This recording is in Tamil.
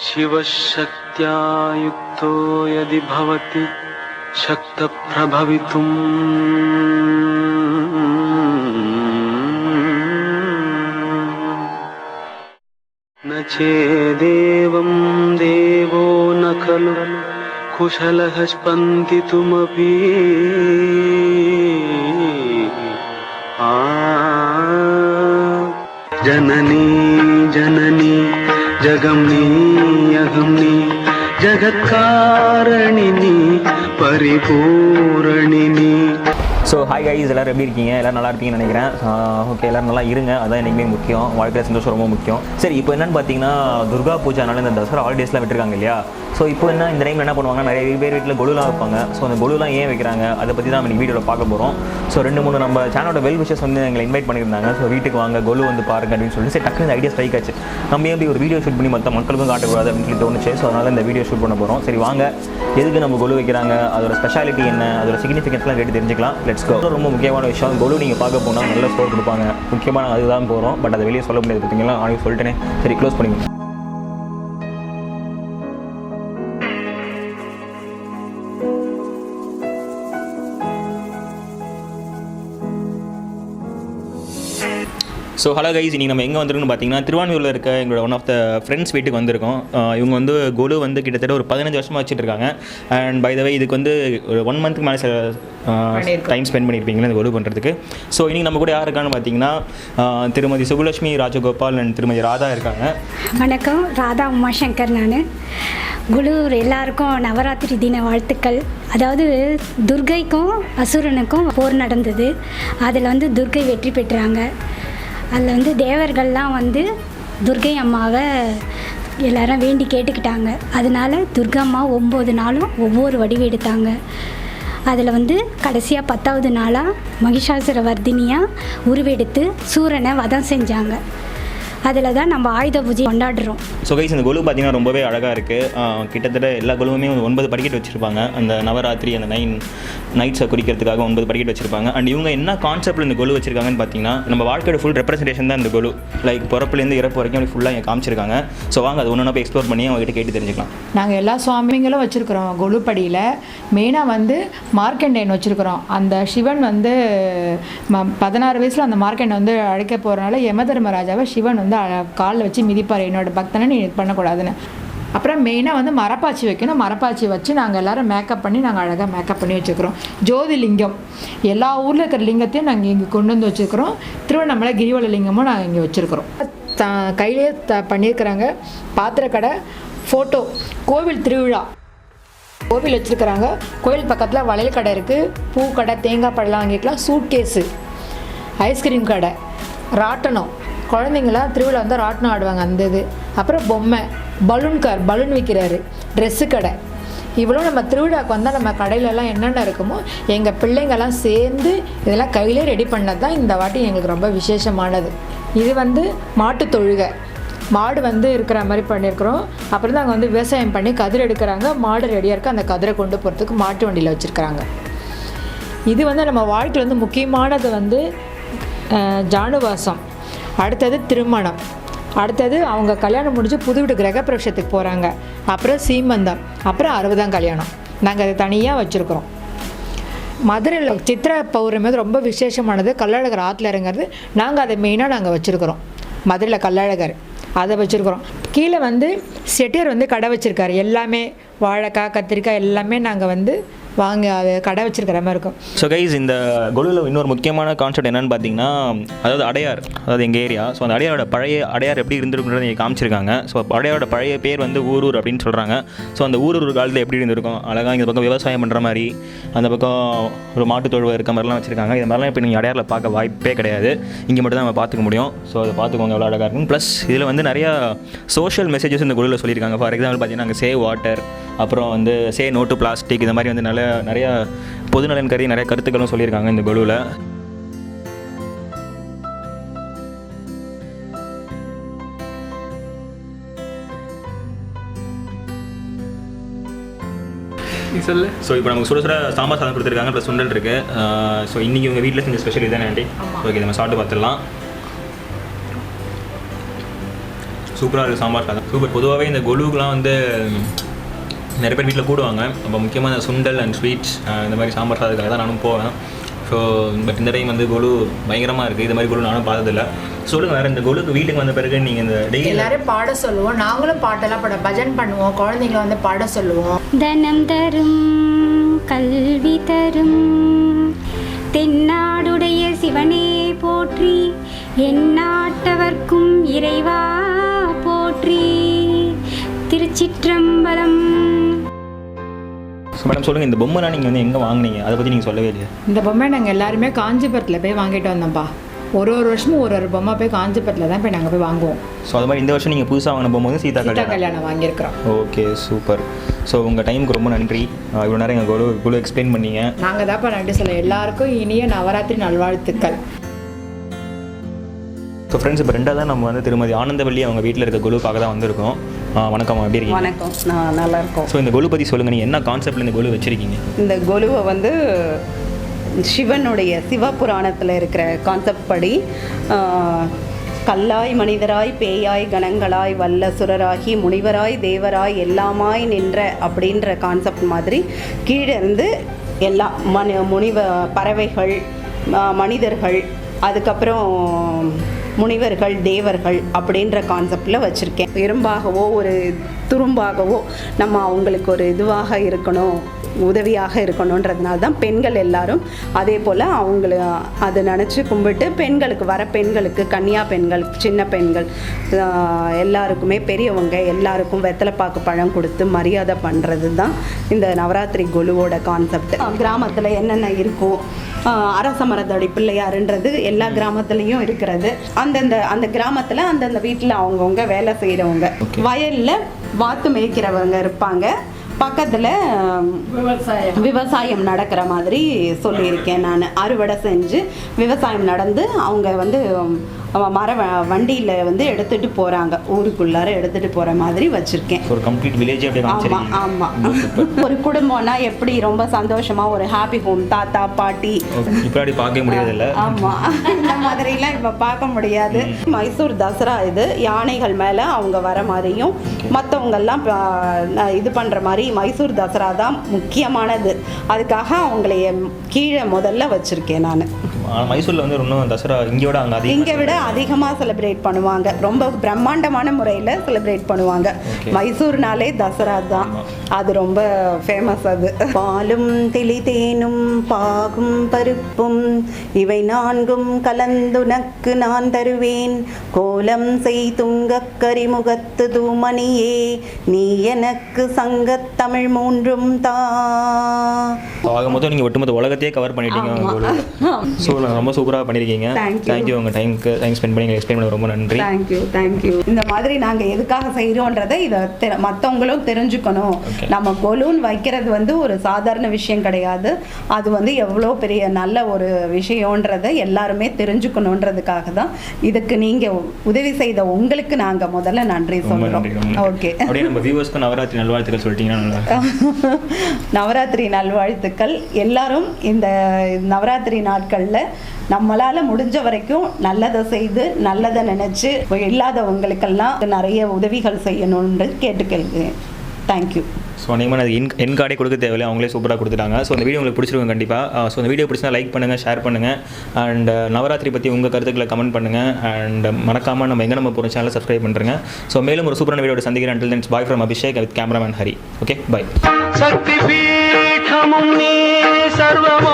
शिवशक्त्या युक्तो यदि भवति शक्तप्रभवितुम् न चेदेवं देवो न खलु कुशलः स्पन्दितुमपि जननी जननी जगमनी अगमनी जगत्कारणिनी परिपूरणिनी. ஸோ ஹாய் கைஸ், எல்லோரும் எப்படி இருக்கீங்க? எல்லோரும் நல்லா இருப்பீங்கன்னு நினைக்கிறேன். ஓகே, எல்லோரும் நல்லா இருங்க, அதான் என்றைக்குமே முக்கியம். வாழ்க்கையில் சந்தோஷம் ரொம்ப முக்கியம். சரி, இப்போ என்னென்னு பார்த்தீங்கன்னா துர்கா பூஜானால இந்த தசரா ஹாலிடேஸ்லாம் விட்டுருக்காங்க இல்லையா? ஸோ இப்போ இந்த டைமில் என்ன பண்ணுவாங்க, நிறைய பேர் வீட்டில் கொலுலாம் வைப்பாங்க. ஸோ அந்த கொலுலாம் ஏன் வைக்கிறாங்க அதை பற்றி தான் நம்ம வீடியோவில் பார்க்க போகிறோம். ஸோ 2-3 நம்ம சேனலோட வெல் விஷஸ் வந்து எங்களை இன்வைட் பண்ணியிருந்தாங்க. ஸோ வீட்டுக்கு வாங்க, கொலு வந்து பாருங்க அப்படின்னு சொல்லி சரி டக்குனு இந்த ஐடியா ஸ்ட்ரைக் ஆச்சு. நம்ம எப்படி ஒரு வீடியோ ஷூட் பண்ணி மற்ற மக்களுக்கும் காட்டக்கூடாது அப்படின்னு சொல்லி தோணுச்சு. ஸோ அதனால் இந்த வீடியோ ஷூட் பண்ண போகிறோம். சரி வாங்க, எதுக்கு நம்ம கொலு வைக்கிறாங்க, அதோட ஸ்பெஷாலிட்டி என்ன, அதோட சிக்னிஃபிகன்ஸ்லாம் கேட்டு தெரிஞ்சுக்கலாம். Let's go. ரொம்ப முக்கியமான விஷயம், கொலு நீங்கள் பார்க்க போனால் நல்ல ஸ்கோர் கொடுப்பாங்க. முக்கியமான அதுதான் போகிறோம். பட் அதை வெளியே சொல்ல முடியாது பார்த்தீங்களா, அவனுக்கு சொல்லிட்டேனே. சரி க்ளோஸ் பண்ணிங்க. ஸோ ஹலோ கைஸ், இன்றைக்கி நம்ம எங்கே வந்திருக்கோம்னு பார்த்தீங்கன்னா திருவான்மியூரில் இருக்க எங்களோட ஒன் ஆஃப் த ஃப்ரெண்ட்ஸ் வீட்டுக்கு வந்திருக்கோம். இவங்க வந்து கொலு வந்து கிட்டத்தட்ட ஒரு 15 வருஷமாக வச்சுட்டு இருக்காங்க. அண்ட் பை த வே இதுக்கு வந்து ஒரு 1 மந்த்துக்கு மேலே டைம் ஸ்பெண்ட் பண்ணியிருப்பீங்களா இந்த கொலு பண்ணுறதுக்கு. ஸோ இன்றைக்கி நம்ம கூட யார் இருக்கான்னு பார்த்தீங்கன்னா திருமதி சுகுலட்சுமி ராஜகோபால் அண்ட் திருமதி ராதா இருக்காங்க. வணக்கம், ராதா உமாசங்கர். நான் குரு எல்லாருக்கும் நவராத்திரி தின வாழ்த்துக்கள். அதாவது துர்கைக்கும் அசுரனுக்கும் போர் நடந்தது. அதில் வந்து துர்கை வெற்றி பெற்றாங்க. அதில் வந்து தேவர்கள்லாம் வந்து துர்கை அம்மாவை எல்லாரும் வேண்டி கேட்டுக்கிட்டாங்க. அதனால் துர்கம்மா 9 நாளும் ஒவ்வொரு வடிவு எடுத்தாங்க. அதில் வந்து கடைசியாக 10வது நாளாக மகிஷாசுர வர்தினியாக உருவெடுத்து சூரனை வதம் செஞ்சாங்க. அதில் தான் நம்ம ஆயுத பூஜை கொண்டாடுறோம். ஸோ கைஸ், இந்த கொலு பார்த்தீங்கன்னா ரொம்பவே அழகாக இருக்குது. கிட்டத்தட்ட எல்லா கொலுவுமே 9 படிக்கட்டு வச்சுருப்பாங்க. அந்த நவராத்திரி அந்த 9 நைட்ஸை குறிக்கிறதுக்காக 9 படிக்கட்டு வச்சுருப்பாங்க. அண்ட் இவங்க என்ன கான்செப்ட்டில் இந்த கொலு வச்சுருக்காங்கன்னு பார்த்தீங்கன்னா நம்ம வாழ்க்கையோட ஃபுல் ரெப்ரஸன்டேஷன் தான் இந்த கொலு. லைக் பிறப்புலேருந்து இறப்பு வரைக்கும் அப்படி ஃபுல்லாக இங்கே காமிச்சிருக்காங்க. ஸோ வாங்க அது ஒன்று போய் எக்ஸ்ப்ளோர் பண்ணி அவங்ககிட்ட கேட்டு தெரிஞ்சுக்கலாம். நாங்கள் எல்லா சுவாமிங்களும் வச்சுருக்குறோம் கொலுப்படியில். மெயினாக வந்து மார்க்கண்டேயன் வச்சுருக்குறோம். அந்த சிவன் வந்து 16 வயசில் அந்த மார்க்கண்டை வந்து அழைக்க போகிறனால யமதர்மராஜாவை சிவன் வந்து காலில் வச்சு மிதிப்பார், என்னோட பக்தனை நீ இது பண்ணக்கூடாதுன்னு. அப்புறம் மெயினாக வந்து மரப்பாச்சி வைக்கணும். மரப்பாச்சி வச்சு நாங்கள் எல்லோரும் மேக்கப் பண்ணி நாங்கள் அழகாக மேக்கப் பண்ணி வச்சுருக்கிறோம். ஜோதி லிங்கம் எல்லா ஊரில் இருக்கிற லிங்கத்தையும் நாங்கள் இங்கே கொண்டு வந்து வச்சுருக்கிறோம். திருவண்ணாமலை கிரிவல லிங்கமும் நாங்கள் இங்கே வச்சுருக்கிறோம். கையிலே பண்ணியிருக்கிறாங்க. பாத்திரக்கடை, ஃபோட்டோ, கோவில் திருவிழா, கோவில் வச்சுருக்கிறாங்க. கோவில் பக்கத்தில் வளையல் கடை இருக்குது, பூக்கடை, தேங்காய் பழம்லாம் வாங்கிக்கலாம், சூட்கேஸு, ஐஸ்கிரீம் கடை, ராட்டனம், குழந்தைங்களாம் திருவிழா வந்து ராட்டினம் ஆடுவாங்க அந்த இது. அப்புறம் பொம்மை, பலூன் விற்கிறாரு, ட்ரெஸ்ஸு கடை. இவ்வளோ நம்ம திருவிழாவுக்கு வந்தால் நம்ம கடையிலலாம் என்னென்ன இருக்குமோ எங்கள் பிள்ளைங்கள்லாம் சேர்ந்து இதெல்லாம் கையிலே ரெடி பண்ணது தான் இந்த வாட்டி எங்களுக்கு ரொம்ப விசேஷமானது. இது வந்து மாட்டு தொழுகை, மாடு வந்து இருக்கிற மாதிரி பண்ணியிருக்கிறோம். அப்புறம் தான் அங்கே வந்து விவசாயம் பண்ணி கதிர் எடுக்கிறாங்க. மாடு ரெடியாக இருக்குது, அந்த கதிரை கொண்டு போகிறதுக்கு மாட்டு வண்டியில் வச்சுருக்கிறாங்க. இது வந்து நம்ம வாழ்க்கையில் வந்து முக்கியமானது வந்து ஜானுவாசம், அடுத்தது திருமணம், அடுத்தது அவங்க கல்யாணம் முடிஞ்சு புது வீட்டு கிரகப்பிரவேசத்துக்கு போகிறாங்க, அப்புறம் சீமந்தம், அப்புறம் 60ஆம் கல்யாணம். நாங்கள் அதை தனியாக வச்சுருக்குறோம். மதுரையில் சித்திரை பௌர்ணமி ரொம்ப விசேஷமானது. கள்ளழகர் ஆற்றுல இறங்குறது நாங்கள் அதை மெயினாக நாங்கள் வச்சுருக்குறோம். மதுரையில் கள்ளழகர் அதை வச்சுருக்குறோம். கீழே வந்து செட்டியார் வந்து கடை வச்சுருக்காரு. எல்லாமே வாழைக்காய், கத்திரிக்காய் எல்லாமே நாங்கள் வந்து வாங்க அது கடை வச்சுருக்கிற மாதிரி இருக்கும். ஸோ கைஸ், இந்த கொலுவில் இன்னொரு முக்கியமான கான்செப்ட் என்னென்னு பார்த்தீங்கன்னா அதாவது அடையார், அதாவது எங்கள் ஏரியா. ஸோ அந்த அடையாரோட பழைய அடையார் எப்படி இருந்திருக்குன்றதை நீங்கள் காமிச்சிருக்காங்க. ஸோ அடையாரோட பழைய பேர் வந்து ஊரூர் அப்படின்னு சொல்கிறாங்க. ஸோ அந்த ஊரூர் காலத்தில் எப்படி இருந்திருக்கும், அழகாக இந்த பக்கம் விவசாயம் பண்ணுற மாதிரி, அந்த பக்கம் ஒரு மாட்டு தொழுவை இருக்க மாதிரிலாம் வச்சுருக்காங்க. இது மாதிரிலாம் இப்போ நீங்கள் அடையாரில் பார்க்க வாய்ப்பே கிடையாது. இங்கே மட்டும் தான் நம்ம பார்த்துக்க முடியும். ஸோ அதை பார்த்துக்கோங்க, எவ்வளோ அழகாக இருக்கும். ப்ளஸ் இதில் வந்து நிறையா சோஷியல் மெசேஜஸ் இந்த கொலுவில் சொல்லியிருக்காங்க. ஃபார் எக்ஸாம்பிள் பார்த்தீங்கன்னா அங்கே சேவ் வாட்டர், அப்புறம் வந்து சே நோ டு பிளாஸ்டிக், இந்த மாதிரி வந்து நிறைய பொதுநலன் கருதி நிறைய கருத்துக்களும் சொல்லியிருக்காங்க இந்த கொலுவில். ஸோ இப்போ நமக்கு சுட சாம்பார் சாதம் கொடுத்துருக்காங்க, ப்ளஸ் சுண்டல் இருக்குது. ஸோ இன்றைக்கி உங்கள் வீட்டில் செஞ்ச ஸ்பெஷல் இதுதானே ஆண்டி? ஓகே, நம்ம சாப்பிட்டு பார்த்துடலாம். சூப்பராக இருக்குது சாம்பார் சாதம். சூப்பர். பொதுவாகவே இந்த கொலுக்கெலாம் வந்து நிறைய பேர் வீட்டில் கூடுவாங்க. அப்போ முக்கியமாக இந்த சுண்டல் அண்ட் ஸ்வீட்ஸ் இந்த மாதிரி சாம்பார் சாதத்துக்காக தான் நானும் போவேன். ஸோ பட் இந்த டைம் வந்து கொலு பயங்கரமாக இருக்குது. இது மாதிரி கொலு நானும் பார்த்ததில்ல. சொல்லுங்கள், வேறு இந்த கொலுக்கு வீட்டுக்கு வந்த பிறகு நீங்கள் இந்த டெய்லி எல்லாரும் பாட சொல்லுவோம், நாங்களும் பாட்டெல்லாம் பஜன் பண்ணுவோம், குழந்தைங்களை வந்து பாட சொல்லுவோம். தனம் தரும் கல்வி தரும் தென்னாடுடைய சிவனே போற்றி, எந்நாட்டவர்க்கும் இறைவா போற்றி, திருச்சிற்றம்பலம். ஸோ மேடம் சொல்லுங்கள், இந்த பொம்மைலாம் நீங்கள் வந்து எங்கே வாங்குனீங்க, அதை பற்றி நீங்கள் சொல்லவே இல்லையா? இந்த பொம்மை நாங்கள் எல்லாருமே காஞ்சிபுரத்தில் போய் வாங்கிட்டு வந்தோம்ப்பா. ஒரு வருஷமும் ஒரு பொம்மை போய் காஞ்சிபுரத்தில் தான் போய் நாங்கள் போய் வாங்குவோம். ஸோ அது மாதிரி இந்த வருஷம் நீங்கள் புதுசாக வாங்கின போகும்போது சீதா கல்யாணம் வாங்கியிருக்கிறோம். Okay, super. ஸோ உங்கள் டைமுக்கு ரொம்ப நன்றி. இவ்வளோ நேரம் எங்கள் குழு எக்ஸ்பிளைன் பண்ணீங்க. நாங்கள் தான்ப்பா நன்றி சொல்ல. எல்லாருக்கும் இனிய நவராத்திரி நல்வாழ்த்துக்கள். ஸோ ஃப்ரெண்ட்ஸ், இப்போ ரெண்டாவது நம்ம வந்து திருமதி ஆனந்தவள்ளி அவங்க வீட்டில் இருக்க குழு பார்க்க தான் வந்திருக்கோம். வணக்கம், எப்படி இருக்கீங்க? வணக்கம், நான் நல்லா இருக்கோம். ஸோ இந்த குழு பற்றி சொல்லுங்கள், நீங்கள் என்ன கான்செப்டில் இந்த குழு வச்சுருக்கீங்க? இந்த கொலுவை வந்து சிவனுடைய சிவபுராணத்தில் இருக்கிற கான்செப்ட் படி கல்லாய் மனிதராய் பேயாய் கணங்களாய் வல்ல சுரராகி முனிவராய் தேவராய் எல்லாமாய் நின்ற அப்படின்ற கான்செப்ட் மாதிரி கீழே இருந்து எல்லா பறவைகள், மனிதர்கள், அதுக்கப்புறம் முனிவர்கள், தேவர்கள் அப்படின்ற கான்செப்டில் வச்சுருக்கேன். எறும்பாகவோ ஒரு துரும்பாகவோ நம்ம அவங்களுக்கு ஒரு இதுவாக இருக்கணும், உதவியாக இருக்கணுன்றதுனால தான் பெண்கள் எல்லாரும் அதே போல் அவங்கள அதை நினச்சி கும்பிட்டு பெண்களுக்கு வர பெண்களுக்கு, கன்னியா பெண்கள், சின்ன பெண்கள் எல்லாருக்குமே, பெரியவங்க எல்லாருக்கும் வெத்தலைப்பாக்கு பழம் கொடுத்து மரியாதை பண்ணுறது தான் இந்த நவராத்திரி கொலுவோட கான்செப்ட். கிராமத்தில் என்னென்ன இருக்கும், அரச மரத்தடி பிள்ளையாருன்றது எல்லா கிராமத்துலேயும் இருக்கிறது. அந்த கிராமத்தில் அந்தந்த வீட்டில் அவங்கவுங்க வேலை செய்கிறவங்க, வயலில் வாத்து மேய்க்கிறவங்க இருப்பாங்க, பக்கத்தில் விவசாயம் நடக்கிற மாதிரி சொல்லியிருக்கேன் நான். அறுவடை செஞ்சு விவசாயம் நடந்து அவங்க வந்து வண்டியில் வந்து எடுத்துகிட்டு போகிறாங்க, ஊருக்குள்ளார எடுத்துகிட்டு போகிற மாதிரி வச்சுருக்கேன். ஒரு கம்ப்ளீட் வில்லேஜ். ஆமாம் ஆமாம். ஒரு குடும்பம்னா எப்படி ரொம்ப சந்தோஷமாக ஒரு ஹாப்பி ஹோம், தாத்தா பாட்டி இப்படி பார்க்க முடியாதுல்ல. ஆமாம், இந்த மாதிரிலாம் இப்போ பார்க்க முடியாது. மைசூர் தசரா இது, யானைகள் மேலே அவங்க வர மாதிரியும் மற்றவங்கெல்லாம் இது பண்ணுற மாதிரி மைசூர் தசரா தான் முக்கியமானது. அதுக்காக அவங்களை கீழே முதல்ல வச்சுருக்கேன் நான். மைசூரில் வந்து இன்னும் தசரா இங்கே விட அதிகமாக செலிப்ரேட் பண்ணுவாங்க, ரொம்ப பிரம்மாண்டமான முறையில் செலிப்ரேட் பண்ணுவாங்க. மைசூர்னாலே தசரா தான், அது ரொம்ப ஃபேமஸ். அது பாலும் தெளிதேனும் பாகும் பருப்பும் இவை நான்கும் கலந்துனக்கு நான் தருவேன், கோலம் செய் துங்கக் கரிமுகத்து தூமணியே நீ எனக்கு சங்கத் தமிழ் மூன்றும் தா. ஆக மொத்தம் நீங்கள் ஒட்டுமொத்த உலகத்தையே கவர் பண்ணிட்டீங்க. ஸோ ரொம்ப சூப்பராக பண்ணியிருக்கீங்க. தேங்க்யூ. உங்கள் டைமுக்கு டைம் ஸ்பெண்ட் பண்ணி எக்ஸ்பிளைன் பண்ண ரொம்ப நன்றி. தேங்க்யூ. இந்த மாதிரி நாங்கள் எதுக்காக செய்கிறோன்றதை இதை மற்றவங்களும் தெரிஞ்சுக்கணும். நம்ம கொலூன் வைக்கிறது வந்து ஒரு சாதாரண விஷயம் கிடையாது, அது வந்து எவ்வளோ பெரிய நல்ல ஒரு விஷயன்றதை எல்லாருமே தெரிஞ்சுக்கணுன்றதுக்காக தான். இதுக்கு நீங்கள் உதவி செய்த உங்களுக்கு நாங்கள் முதல்ல நன்றி சொல்கிறோம். ஓகே, அப்படியே நம்ம வியூவர்ஸ்க்கு நவராத்திரி நல்வாழ்த்துக்கள் சொல்லிட்டீங்கன்னா. நவராத்திரி நல்வாழ்த்துக்கள். எல்லாரும் இந்த நவராத்திரி நாட்களில் நம்மளால் முடிஞ்ச வரைக்கும் நல்லதை செய்து நல்லதை நினச்சி இல்லாதவங்களுக்கெல்லாம் நிறைய உதவிகள் செய்யணும்னு கேட்டுக்கொள்கிறேன். தேங்க்யூ. ஸோ அநேகமாக அது என் கார்டே கொடுக்க தேவையில்லை, அவங்களே சூப்பராக கொடுத்துட்டாங்க. ஸோ இந்த வீடியோ உங்களுக்கு பிடிச்சிருக்கும் கண்டிப்பாக. ஸோ இந்த வீடியோ பிடிச்சா லைக் பண்ணுங்கள், ஷேர் பண்ணுங்கள், அண்ட் நவராத்திரி பற்றி உங்கள் கருத்துக்களை கமெண்ட் பண்ணுங்கள், அண்ட் மறக்காமல் நம்ம எங்கே நம்ம போகிற சேனலை சப்ஸ்கிரைப் பண்ணுறேங்க. ஸோ மேலும் ஒரு சூப்பரான வீடியோட சந்திக்கிறேன். until then, bye from Abhishek with cameraman Hari. Okay, bye. சக்தி பீഠமும் நீ சர்வம்